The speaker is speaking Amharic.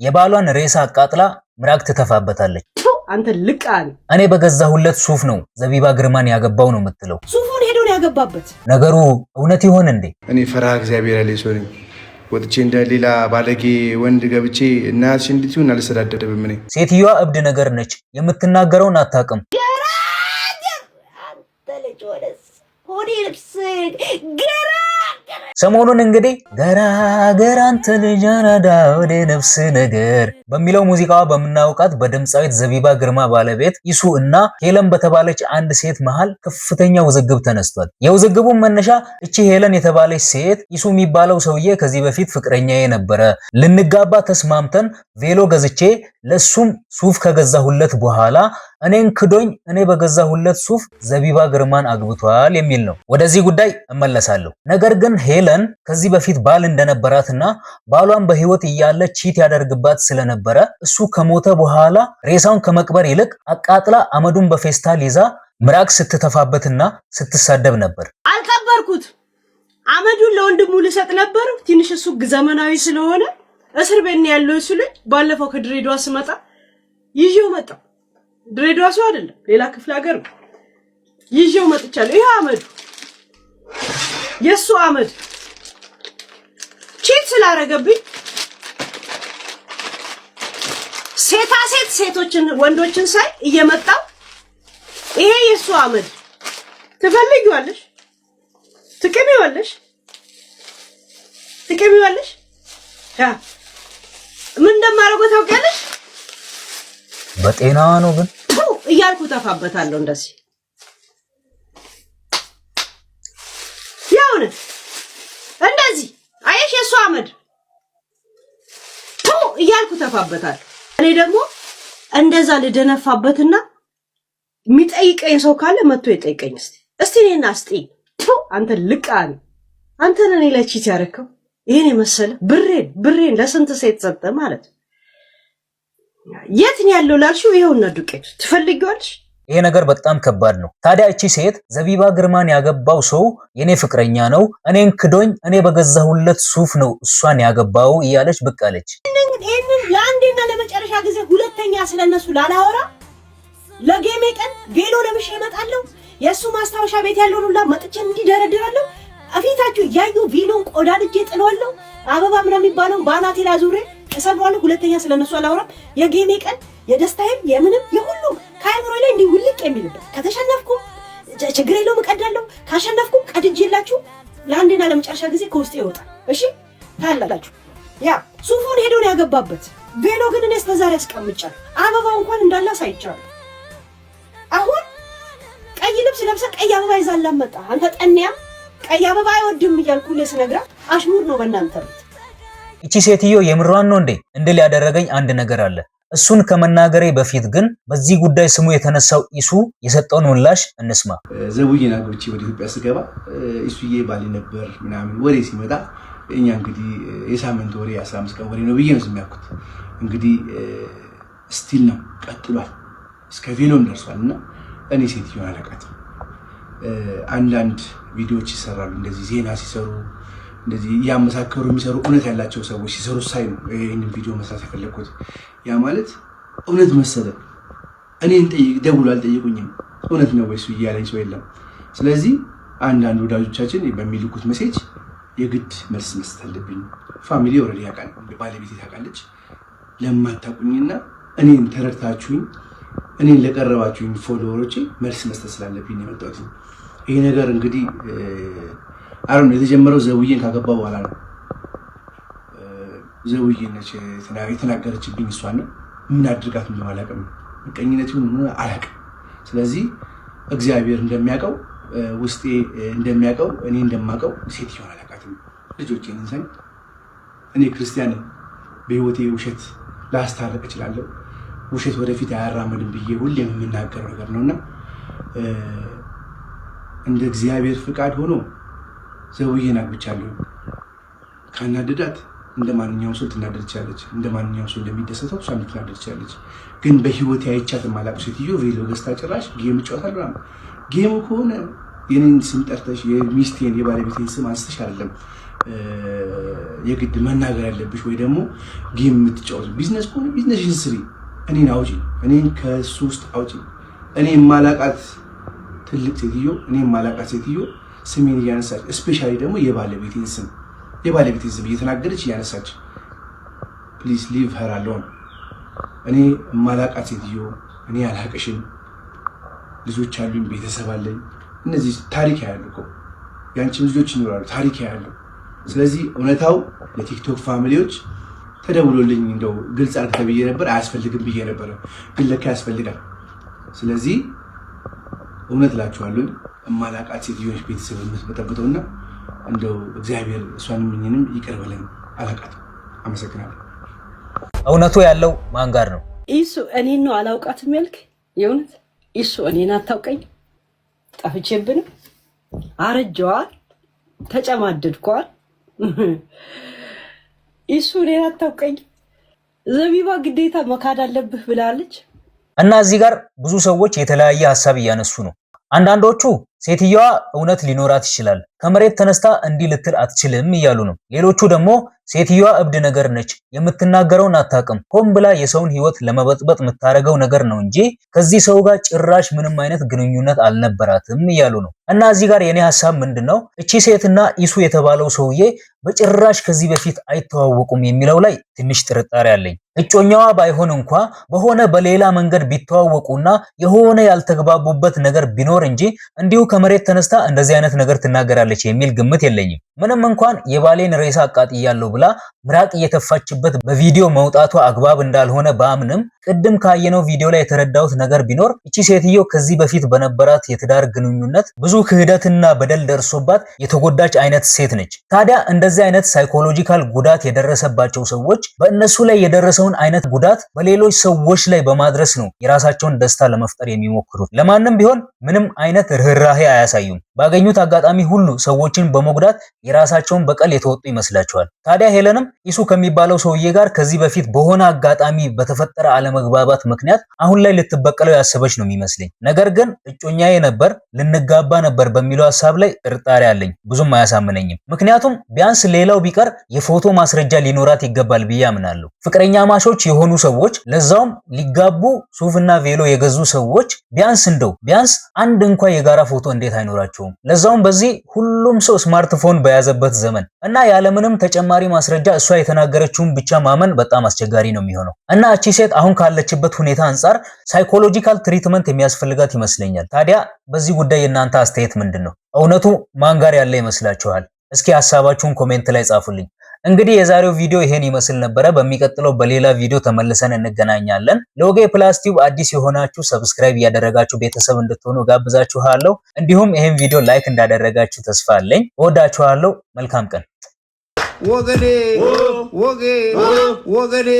የባሏን ሬሳ አቃጥላ ምራቅ ትተፋበታለች። አንተ ልቃን እኔ በገዛሁለት ሱፍ ነው ዘቢባ ግርማን ያገባው ነው የምትለው። ሱፉን ሄዶ ነው ያገባበት። ነገሩ እውነት ይሆን እንዴ? እኔ ፈራህ እግዚአብሔር ያለኝ ሰው ነኝ። ወጥቼ እንደ ሌላ ባለጌ ወንድ ገብቼ እናትሽ እንድትሆን አልሰዳደብም። እኔ ሴትዮዋ እብድ ነገር ነች፣ የምትናገረውን አታውቅም። ሰሞኑን እንግዲህ ገራገር አንተ ልጅ አራዳ ወደ ነፍስ ነገር በሚለው ሙዚቃዋ በምናውቃት በድምፃዊት ዘቢባ ግርማ ባለቤት ኢሱ እና ሄለን በተባለች አንድ ሴት መሃል ከፍተኛ ውዝግብ ተነስቷል። የውዝግቡን መነሻ እቺ ሄለን የተባለች ሴት ኢሱ የሚባለው ሰውዬ ከዚህ በፊት ፍቅረኛዬ ነበረ፣ ልንጋባ ተስማምተን ቬሎ ገዝቼ ለሱም ሱፍ ከገዛሁለት በኋላ እኔን ክዶኝ እኔ በገዛሁለት ሱፍ ዘቢባ ግርማን አግብቷል የሚል ነው። ወደዚህ ጉዳይ እመለሳለሁ። ነገር ግን ሄለን ከዚህ በፊት ባል እንደነበራትና ባሏን በህይወት እያለ ቺት ያደርግባት ስለነበረ እሱ ከሞተ በኋላ ሬሳውን ከመቅበር ይልቅ አቃጥላ አመዱን በፌስታል ይዛ ምራቅ ስትተፋበትና ስትሳደብ ነበር። አልቀበርኩት፣ አመዱን ለወንድሙ ልሰጥ ነበር። ትንሽ እሱ ዘመናዊ ስለሆነ እስር ቤት ነው ያለው። እሱ ልጅ ባለፈው ከድሬዳዋ ስመጣ ይዤው መጣ። ድሬዳዋ ሰው አይደለም ሌላ ክፍለ ሀገር ነው። ይዤው መጥቻለሁ። ይሄ አመዱ የሱ አመድ ቺት ስላረገብኝ ሴቶችን ወንዶችን ሳይ እየመጣው ይሄ የሱ አመድ ትፈልጊዋለሽ? ትቀሚዋለሽ? ምን እንደማደርገው ታውቂያለሽ? በጤና ነው ግን እያልኩ ተፋበታለሁ እንደዚህ ያውነ እንደዚህ አየሽ የሱ አመድ እያልኩ ተፋበታለሁ። እኔ ደግሞ እንደዛ ልደነፋበትና የሚጠይቀኝ ሰው ካለ መጥቶ ይጠይቀኝ። እስቲ እኔና አስጤኝ አንተ ልቃን አንተ ነኝ ለቺት ያረከው ይሄን የመሰለ ብሬን ለስንት ሴት ሰጠ ማለት የት ነው ያለው ላልሽው ይሄውና ዱቄት ትፈልጊዋለሽ? ይሄ ነገር በጣም ከባድ ነው። ታዲያ እቺ ሴት ዘቢባ ግርማን ያገባው ሰው የኔ ፍቅረኛ ነው፣ እኔን ክዶኝ እኔ በገዛሁለት ሱፍ ነው እሷን ያገባው እያለች ብቅ አለች። ይሄንን ለአንዴና ለመጨረሻ ጊዜ ሁለተኛ ስለነሱ ላላወራ ለጌሜ ቀን ቬሎ ለብሼ እመጣለሁ። የሱ ማስታወሻ ቤት ያለው ሁላ መጥቼ እንዲደረድራለሁ። አፊታችሁ ያዩ ቪሎን ቆዳድጄ ጥሏለሁ። አበባ ምናምን የሚባለው ባናቴ ላዙሬ እሰብሯለሁ። ሁለተኛ ስለነሱ አላወራም። የጌሜ ቀን የደስታዬም የምንም የሁሉም ካይምሮ ላይ እንዲህ ውልቅ የሚልበት ከተሸነፍኩ ችግር የለውም እቀዳለሁ፣ ካሸነፍኩ ቀድጄላችሁ ለአንዴና ለመጨረሻ ጊዜ ከውስጥ ይወጣል። እሺ ታላላችሁ ያ ሱፉን ሄዶ ነው ያገባበት። ቬሎ ግን እኔ እስከዛሬ አስቀምጫለሁ። አበባው እንኳን እንዳለ ሳይቻለሁ። አሁን ቀይ ልብስ ለብሰ ቀይ አበባ ይዛላ መጣ። አንተ ጠንያ ቀይ አበባ አይወድም እያልኩ ለስነግራ አሽሙር ነው በእናንተ ቤት። እቺ ሴትዮ የምሯን ነው እንዴ እንድል ያደረገኝ አንድ ነገር አለ። እሱን ከመናገሬ በፊት ግን በዚህ ጉዳይ ስሙ የተነሳው ኢሱ የሰጠውን ምላሽ እንስማ። ዘቡዬን አግብቼ ወደ ኢትዮጵያ ስገባ ኢሱዬ ባሌ ነበር ምናምን ወሬ ሲመጣ እኛ እንግዲህ የሳምንት ወሬ 15 ቀን ወሬ ነው ብዬ ነው የሚያውቁት። እንግዲህ ስቲል ነው ቀጥሏል፣ እስከ ቬሎም ደርሷልና እኔ ሴትዮን አላውቃትም። አንዳንድ ቪዲዮዎች ይሰራሉ እንደዚህ ዜና ሲሰሩ እንደዚህ ያመሳከሩ የሚሰሩ እውነት ያላቸው ሰዎች ሲሰሩ ሳይ ነው ይሄንን ቪዲዮ መስራት የፈለኩት። ያ ማለት እውነት መሰለ እኔን ደውሎ አልጠየቁኝም። እውነት ነው ወይስ ያለኝ ሰው የለም። ስለዚህ አንዳንድ ወዳጆቻችን በሚልኩት ሜሴጅ የግድ መልስ መስጠት አለብኝ። ፋሚሊ ኦሬዲ ያውቃል፣ ባለቤቴ ታውቃለች። ለማታውቁኝና እኔን ተረድታችሁኝ እኔን ለቀረባችሁኝ ፎሎወሮቼ መልስ መስጠት ስላለብኝ ነው የመጣሁት። ይሄ ነገር እንግዲህ አሁን የተጀመረው ዘውዬን ካገባ በኋላ ነው። ዘውዬ ነች የተናገረችብኝ እሷን ነው። ምን አድርጋት ምን አላውቅም፣ ምቀኝነት ይሁን ምን አላውቅም። ስለዚህ እግዚአብሔር እንደሚያውቀው ውስጤ እንደሚያውቀው እኔ እንደማውቀው ሴትዮን አላውቃትም። ልጆቼን እንሰኝ እኔ ክርስቲያን ነኝ። በህይወቴ ውሸት ላስታርቅ እችላለሁ። ውሸት ወደፊት አያራምድም ብዬ ሁሌም የምናገረው ነገር ነውና እንደ እግዚአብሔር ፍቃድ ሆኖ ዘውዬን አግብቻለሁ። ካናደዳት እንደማንኛውም ሰው ትናደድ ትችላለች፣ እንደማንኛውም ሰው እንደሚደሰተው እሷ ትናደድ ትችላለች። ግን በህይወቴ አይቻት የማላውቅ ሴትዮ ቬሎ ገዝታ ጭራሽ ጌም ጨዋታለሁ። ጌሙ ከሆነ የኔን ስም ጠርተሽ የሚስቴን የባለቤቴን ስም አንስተሽ አይደለም የግድ መናገር ያለብሽ ወይ ደግሞ ጌም የምትጫወቱ ቢዝነስ ከሆነ ቢዝነስሽን ስሪ። እኔን አውጪ፣ እኔን ከሱ ውስጥ አውጪ። እኔ የማላቃት ትልቅ ሴትዮ፣ እኔ የማላቃት ሴትዮ ስሜን እያነሳች ስፔሻሊ ደግሞ የባለቤቴን ስም እየተናገረች እያነሳች ፕሊዝ ሊቭ ሄር አሎን። እኔ የማላቃት ሴትዮ፣ እኔ አላቅሽም፣ ልጆች አሉኝ፣ ቤተሰብ አለኝ። እነዚህ ታሪክ ያያሉ እኮ ያንቺም ልጆች ይኖራሉ፣ ታሪክ ያያሉ። ስለዚህ እውነታው ለቲክቶክ ፋሚሊዎች ተደውሎልኝ እንደው ግልጽ አድርገህ ብዬ ነበር፣ አያስፈልግም ብዬ ነበር፣ ግን ለካ ያስፈልጋል። ስለዚህ እውነት እላችኋለሁ እማላቃት ሴትዮች ቤተሰብ የምትበጠብጠውና እንደው እግዚአብሔር እሷንም እኔንም ይቅር በለኝ፣ አላቃትም። አመሰግናለሁ። እውነቱ ያለው ማን ጋር ነው? ኢሱ እኔን ነው አላውቃትም ያልክ? የእውነት ኢሱ እኔን አታውቀኝ? ጠፍቼብን አረጀዋል፣ ተጨማደድኳል። ኢሱ እኔን አታውቀኝ። ዘቢባ ግዴታ መካድ አለብህ ብላለች። እና እዚህ ጋር ብዙ ሰዎች የተለያየ ሐሳብ እያነሱ ነው። አንዳንዶቹ ሴትየዋ እውነት ሊኖራት ይችላል፣ ከመሬት ተነስታ እንዲህ ልትል አትችልም እያሉ ነው። ሌሎቹ ደግሞ ሴትየዋ እብድ ነገር ነች፣ የምትናገረውን አታውቅም፣ ሆን ብላ የሰውን ሕይወት ለመበጥበጥ የምታደርገው ነገር ነው እንጂ ከዚህ ሰው ጋር ጭራሽ ምንም አይነት ግንኙነት አልነበራትም እያሉ ነው። እና እዚህ ጋር የኔ ሐሳብ ምንድነው፣ እቺ ሴትና ኢሱ የተባለው ሰውዬ በጭራሽ ከዚህ በፊት አይተዋወቁም የሚለው ላይ ትንሽ ጥርጣሬ አለኝ። እጮኛዋ ባይሆን እንኳ በሆነ በሌላ መንገድ ቢተዋወቁና የሆነ ያልተግባቡበት ነገር ቢኖር እንጂ እንዲሁ ከመሬት ተነስታ እንደዚህ አይነት ነገር ትናገራለች የሚል ግምት የለኝም። ምንም እንኳን የባሌን ሬሳ አቃጥያለሁ ብላ ምራቅ እየተፋችበት በቪዲዮ መውጣቷ አግባብ እንዳልሆነ ባምንም ቅድም ካየነው ቪዲዮ ላይ የተረዳሁት ነገር ቢኖር እቺ ሴትዮ ከዚህ በፊት በነበራት የትዳር ግንኙነት ብዙ ክህደትና በደል ደርሶባት የተጎዳች አይነት ሴት ነች። ታዲያ እንደዚህ አይነት ሳይኮሎጂካል ጉዳት የደረሰባቸው ሰዎች በእነሱ ላይ የደረሰውን አይነት ጉዳት በሌሎች ሰዎች ላይ በማድረስ ነው የራሳቸውን ደስታ ለመፍጠር የሚሞክሩት። ለማንም ቢሆን ምንም አይነት ርህራሄ አያሳዩም። ባገኙት አጋጣሚ ሁሉ ሰዎችን በመጉዳት የራሳቸውን በቀል የተወጡ ይመስላቸዋል። ታዲያ ሄለንም ኢሱ ከሚባለው ሰውዬ ጋር ከዚህ በፊት በሆነ አጋጣሚ በተፈጠረ አለመግባባት ምክንያት አሁን ላይ ልትበቀለው ያሰበች ነው የሚመስለኝ። ነገር ግን እጮኛዬ ነበር፣ ልንጋባ ነበር በሚለው ሐሳብ ላይ ጥርጣሬ አለኝ፣ ብዙም አያሳምነኝም። ምክንያቱም ቢያንስ ሌላው ቢቀር የፎቶ ማስረጃ ሊኖራት ይገባል ብዬ አምናለሁ። ፍቅረኛ ማቾች የሆኑ ሰዎች ለዛውም ሊጋቡ ሱፍና ቬሎ የገዙ ሰዎች ቢያንስ አንድ እንኳን የጋራ ፎቶ እንዴት አይኖራቸውም? ለዛውም በዚህ ሁሉም ሰው ስማርትፎን በያዘበት ዘመን እና ያለምንም ተጨማሪ ማስረጃ እሷ የተናገረችውን ብቻ ማመን በጣም አስቸጋሪ ነው የሚሆነው። እና እቺ ሴት አሁን ካለችበት ሁኔታ አንጻር ሳይኮሎጂካል ትሪትመንት የሚያስፈልጋት ይመስለኛል። ታዲያ በዚህ ጉዳይ የእናንተ አስተያየት ምንድነው? እውነቱ ማን ጋር ያለ ይመስላችኋል? እስኪ ሐሳባችሁን ኮሜንት ላይ ጻፉልኝ። እንግዲህ የዛሬው ቪዲዮ ይሄን ይመስል ነበረ። በሚቀጥለው በሌላ ቪዲዮ ተመልሰን እንገናኛለን። ለኦጌ ፕላስ ቲዩብ አዲስ የሆናችሁ ሰብስክራይብ እያደረጋችሁ ቤተሰብ እንድትሆኑ ጋብዛችኋለሁ። እንዲሁም ይሄን ቪዲዮ ላይክ እንዳደረጋችሁ ተስፋ አለኝ። እወዳችኋለሁ። መልካም ቀን። ወገኔ